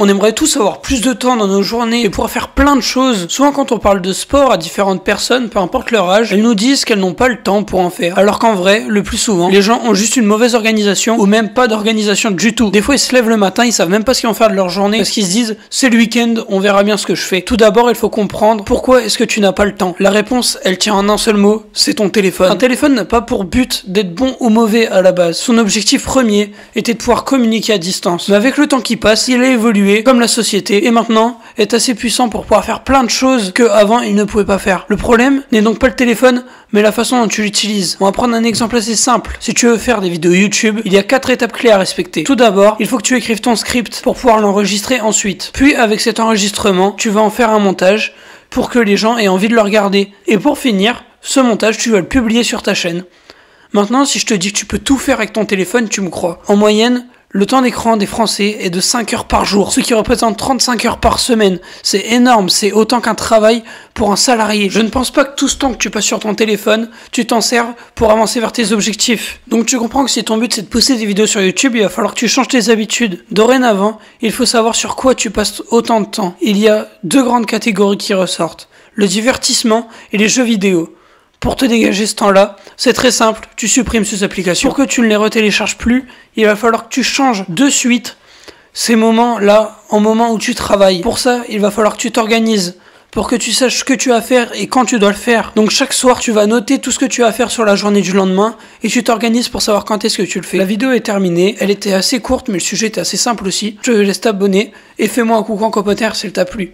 On aimerait tous avoir plus de temps dans nos journées et pouvoir faire plein de choses. Souvent quand on parle de sport à différentes personnes, peu importe leur âge, elles nous disent qu'elles n'ont pas le temps pour en faire. Alors qu'en vrai, le plus souvent, les gens ont juste une mauvaise organisation ou même pas d'organisation du tout. Des fois ils se lèvent le matin, ils savent même pas ce qu'ils vont faire de leur journée parce qu'ils se disent c'est le week-end, on verra bien ce que je fais. Tout d'abord, il faut comprendre pourquoi est-ce que tu n'as pas le temps. La réponse, elle tient en un seul mot, c'est ton téléphone. Un téléphone n'a pas pour but d'être bon ou mauvais à la base. Son objectif premier était de pouvoir communiquer à distance. Mais avec le temps qui passe, il a évolué comme la société et maintenant est assez puissant pour pouvoir faire plein de choses que avant il ne pouvait pas faire. Le problème n'est donc pas le téléphone, mais la façon dont tu l'utilises. On va prendre un exemple assez simple. Si tu veux faire des vidéos YouTube, il y a 4 étapes clés à respecter. Tout d'abord, il faut que tu écrives ton script pour pouvoir l'enregistrer ensuite. Puis avec cet enregistrement, tu vas en faire un montage pour que les gens aient envie de le regarder. Et pour finir, ce montage, tu vas le publier sur ta chaîne. Maintenant, si je te dis que tu peux tout faire avec ton téléphone, tu me crois. En moyenne, le temps d'écran des Français est de 5 heures par jour, ce qui représente 35 heures par semaine. C'est énorme, c'est autant qu'un travail pour un salarié. Je ne pense pas que tout ce temps que tu passes sur ton téléphone, tu t'en serves pour avancer vers tes objectifs. Donc tu comprends que si ton but c'est de poster des vidéos sur YouTube, il va falloir que tu changes tes habitudes. Dorénavant, il faut savoir sur quoi tu passes autant de temps. Il y a 2 grandes catégories qui ressortent, le divertissement et les jeux vidéo. Pour te dégager ce temps-là, c'est très simple, tu supprimes ces applications. Pour que tu ne les retélécharges plus, il va falloir que tu changes de suite ces moments-là en moments où tu travailles. Pour ça, il va falloir que tu t'organises, pour que tu saches ce que tu as à faire et quand tu dois le faire. Donc chaque soir, tu vas noter tout ce que tu as à faire sur la journée du lendemain et tu t'organises pour savoir quand est-ce que tu le fais. La vidéo est terminée, elle était assez courte mais le sujet était assez simple aussi. Je te laisse t'abonner et fais-moi un coucou en commentaire s'il t'a plu.